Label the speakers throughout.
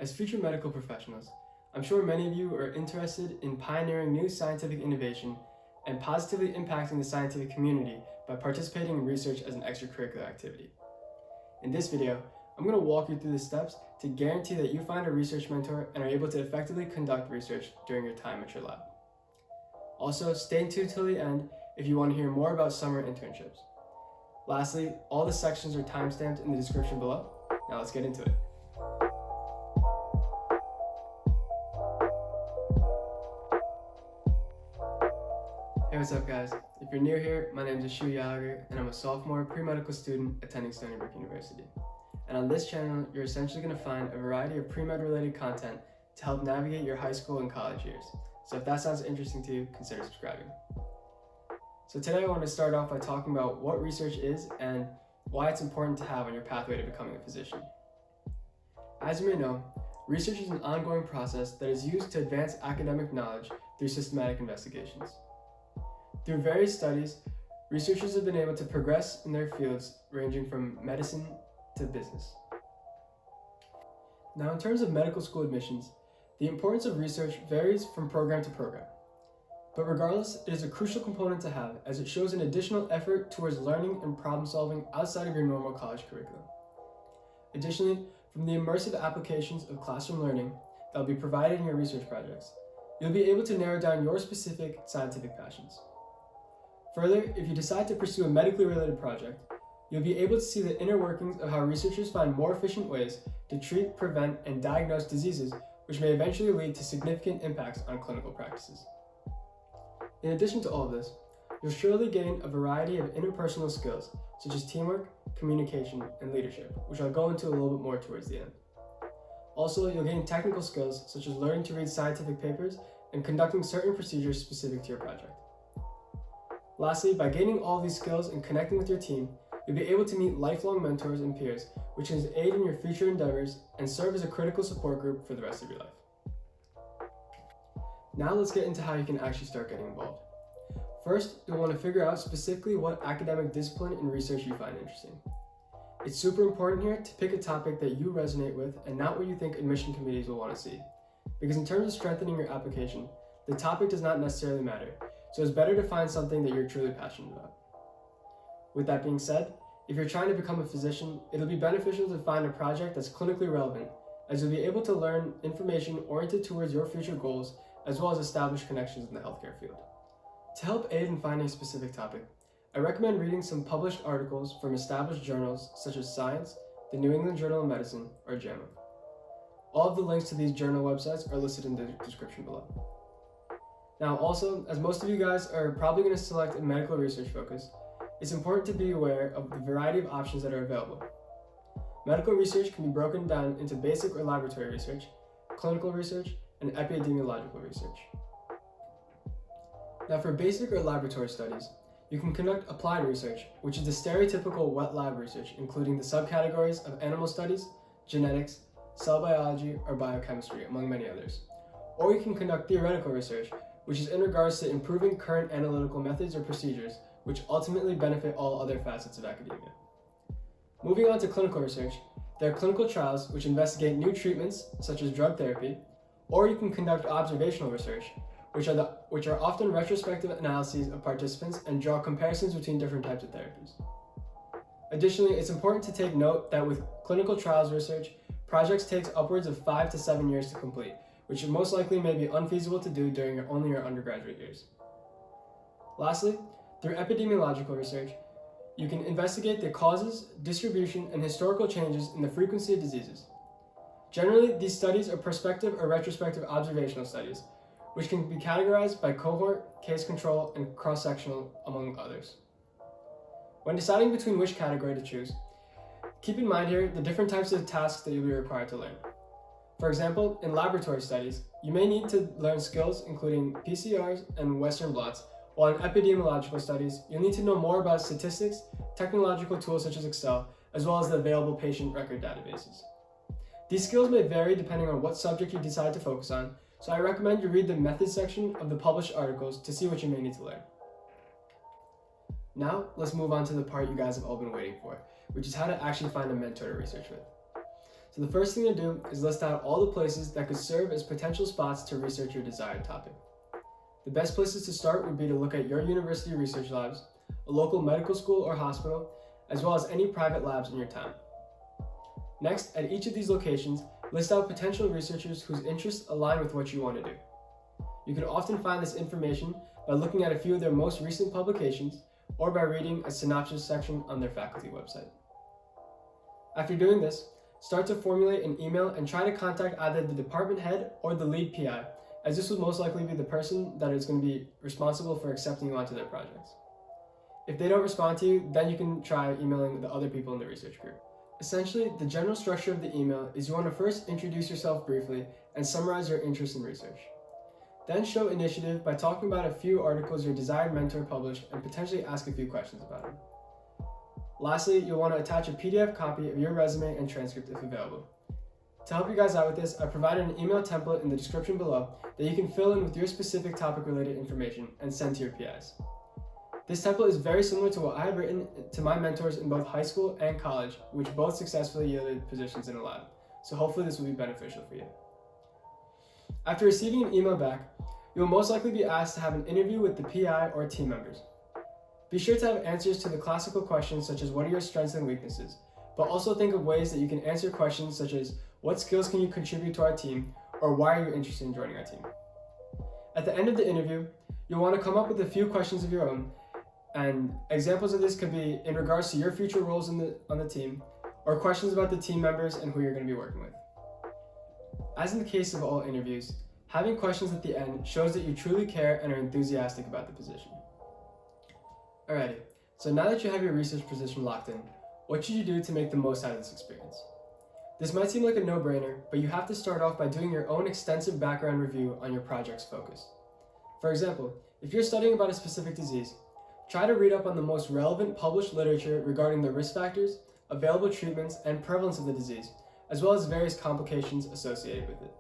Speaker 1: As future medical professionals, I'm sure many of you are interested in pioneering new scientific innovation and positively impacting the scientific community by participating in research as an extracurricular activity. In this video, I'm going to walk you through the steps to guarantee that you find a research mentor and are able to effectively conduct research during your time at your lab. Also, stay tuned till the end if you want to hear more about summer internships. Lastly, all the sections are timestamped in the description below. Now let's get into it. Hey, what's up guys? If you're new here, my name is Ashu Yaligar and I'm a sophomore pre-medical student attending Stony Brook University. And on this channel, you're essentially going to find a variety of pre-med related content to help navigate your high school and college years. So if that sounds interesting to you, consider subscribing. So today I want to start off by talking about what research is and why it's important to have on your pathway to becoming a physician. As you may know, research is an ongoing process that is used to advance academic knowledge through systematic investigations. Through various studies, researchers have been able to progress in their fields ranging from medicine to business. Now, in terms of medical school admissions, the importance of research varies from program to program. But regardless, it is a crucial component to have as it shows an additional effort towards learning and problem solving outside of your normal college curriculum. Additionally, from the immersive applications of classroom learning that will be provided in your research projects, you'll be able to narrow down your specific scientific passions. Further, if you decide to pursue a medically related project, you'll be able to see the inner workings of how researchers find more efficient ways to treat, prevent, and diagnose diseases, which may eventually lead to significant impacts on clinical practices. In addition to all of this, you'll surely gain a variety of interpersonal skills, such as teamwork, communication, and leadership, which I'll go into a little bit more towards the end. Also, you'll gain technical skills, such as learning to read scientific papers and conducting certain procedures specific to your project. Lastly, by gaining all these skills and connecting with your team, you'll be able to meet lifelong mentors and peers, which can aid in your future endeavors and serve as a critical support group for the rest of your life. Now let's get into how you can actually start getting involved. First, you'll want to figure out specifically what academic discipline and research you find interesting. It's super important here to pick a topic that you resonate with and not what you think admission committees will want to see. Because in terms of strengthening your application, the topic does not necessarily matter, so it's better to find something that you're truly passionate about. With that being said, if you're trying to become a physician, it'll be beneficial to find a project that's clinically relevant, as you'll be able to learn information oriented towards your future goals as well as establish connections in the healthcare field. To help aid in finding a specific topic, I recommend reading some published articles from established journals such as Science, the New England Journal of Medicine, or JAMA. All of the links to these journal websites are listed in the description below. Now also, as most of you guys are probably going to select a medical research focus, it's important to be aware of the variety of options that are available. Medical research can be broken down into basic or laboratory research, clinical research, and epidemiological research. Now for basic or laboratory studies, you can conduct applied research, which is the stereotypical wet lab research, including the subcategories of animal studies, genetics, cell biology, or biochemistry, among many others. Or you can conduct theoretical research, which is in regards to improving current analytical methods or procedures, which ultimately benefit all other facets of academia. Moving on to clinical research, there are clinical trials which investigate new treatments, such as drug therapy, or you can conduct observational research, which are often retrospective analyses of participants and draw comparisons between different types of therapies. Additionally, it's important to take note that with clinical trials research, projects take upwards of 5 to 7 years to complete, which most likely may be unfeasible to do during only your undergraduate years. Lastly, through epidemiological research, you can investigate the causes, distribution, and historical changes in the frequency of diseases. Generally, these studies are prospective or retrospective observational studies, which can be categorized by cohort, case control, and cross-sectional, among others. When deciding between which category to choose, keep in mind here the different types of tasks that you'll be required to learn. For example, in laboratory studies, you may need to learn skills including PCRs and Western blots, while in epidemiological studies, you'll need to know more about statistics, technological tools such as Excel, as well as the available patient record databases. These skills may vary depending on what subject you decide to focus on, so I recommend you read the methods section of the published articles to see what you may need to learn. Now, let's move on to the part you guys have all been waiting for, which is how to actually find a mentor to research with. So the first thing to do is list out all the places that could serve as potential spots to research your desired topic. The best places to start would be to look at your university research labs, a local medical school or hospital, as well as any private labs in your town. Next, at each of these locations, list out potential researchers whose interests align with what you want to do. You can often find this information by looking at a few of their most recent publications or by reading a synopsis section on their faculty website. After doing this, start to formulate an email and try to contact either the department head or the lead PI, as this will most likely be the person that is going to be responsible for accepting you onto their projects. If they don't respond to you, then you can try emailing the other people in the research group. Essentially, the general structure of the email is you want to first introduce yourself briefly and summarize your interest in research. Then show initiative by talking about a few articles your desired mentor published and potentially ask a few questions about them. Lastly, you'll want to attach a PDF copy of your resume and transcript if available. To help you guys out with this, I provided an email template in the description below that you can fill in with your specific topic-related information and send to your PIs. This template is very similar to what I had written to my mentors in both high school and college, which both successfully yielded positions in a lab, so hopefully this will be beneficial for you. After receiving an email back, you will most likely be asked to have an interview with the PI or team members. Be sure to have answers to the classical questions such as what are your strengths and weaknesses, but also think of ways that you can answer questions such as what skills can you contribute to our team, or why are you interested in joining our team. At the end of the interview, you'll want to come up with a few questions of your own, and examples of this could be in regards to your future roles on the team, or questions about the team members and who you're going to be working with. As in the case of all interviews, having questions at the end shows that you truly care and are enthusiastic about the position. Alrighty, so now that you have your research position locked in, what should you do to make the most out of this experience? This might seem like a no-brainer, but you have to start off by doing your own extensive background review on your project's focus. For example, if you're studying about a specific disease, try to read up on the most relevant published literature regarding the risk factors, available treatments, and prevalence of the disease, as well as various complications associated with it.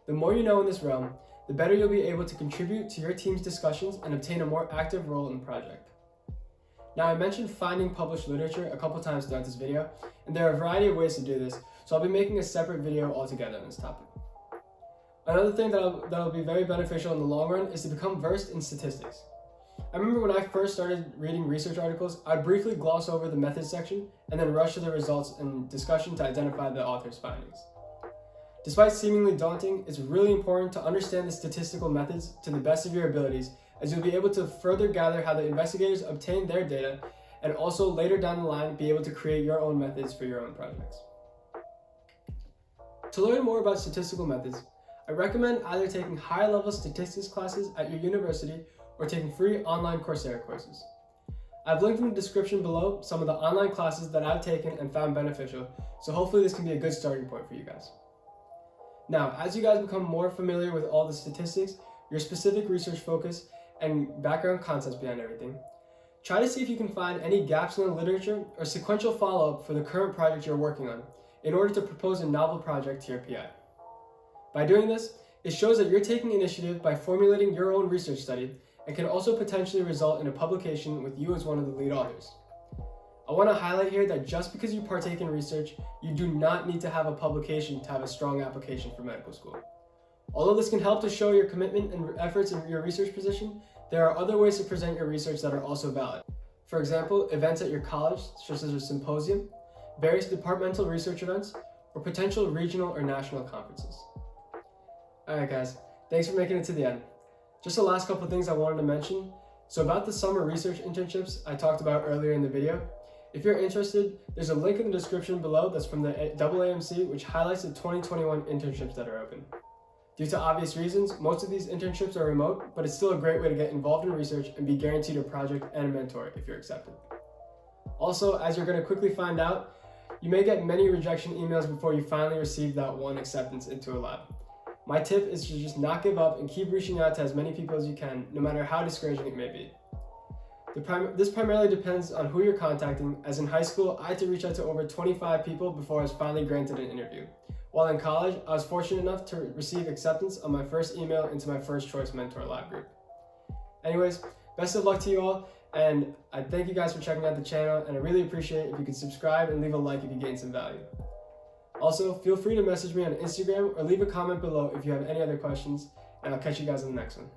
Speaker 1: The more you know in this realm, the better you'll be able to contribute to your team's discussions and obtain a more active role in the project. Now, I mentioned finding published literature a couple times throughout this video, and there are a variety of ways to do this, so I'll be making a separate video altogether on this topic. Another thing that'll be very beneficial in the long run is to become versed in statistics. I remember when I first started reading research articles, I'd briefly gloss over the methods section and then rush to the results and discussion to identify the author's findings. Despite seemingly daunting, it's really important to understand the statistical methods to the best of your abilities, as you'll be able to further gather how the investigators obtained their data and also later down the line be able to create your own methods for your own projects. To learn more about statistical methods, I recommend either taking higher level statistics classes at your university or taking free online Coursera courses. I've linked in the description below some of the online classes that I've taken and found beneficial, so hopefully this can be a good starting point for you guys. Now, as you guys become more familiar with all the statistics, your specific research focus, and background concepts behind everything, try to see if you can find any gaps in the literature or sequential follow-up for the current project you're working on in order to propose a novel project to your PI. By doing this, it shows that you're taking initiative by formulating your own research study and can also potentially result in a publication with you as one of the lead authors. I want to highlight here that just because you partake in research, you do not need to have a publication to have a strong application for medical school. Although this can help to show your commitment and efforts in your research position, there are other ways to present your research that are also valid. For example, events at your college, such as a symposium, various departmental research events, or potential regional or national conferences. Alright guys, thanks for making it to the end. Just the last couple of things I wanted to mention. So about the summer research internships I talked about earlier in the video, if you're interested, there's a link in the description below that's from the AAMC, which highlights the 2021 internships that are open. Due to obvious reasons, most of these internships are remote, but it's still a great way to get involved in research and be guaranteed a project and a mentor if you're accepted. Also, as you're going to quickly find out, you may get many rejection emails before you finally receive that one acceptance into a lab. My tip is to just not give up and keep reaching out to as many people as you can, no matter how discouraging it may be. This primarily depends on who you're contacting, as in high school, I had to reach out to over 25 people before I was finally granted an interview. While in college, I was fortunate enough to receive acceptance on my first email into my first choice mentor lab group. Anyways, best of luck to you all, and I thank you guys for checking out the channel, and I really appreciate it if you could subscribe and leave a like if you gained some value. Also, feel free to message me on Instagram or leave a comment below if you have any other questions, and I'll catch you guys in the next one.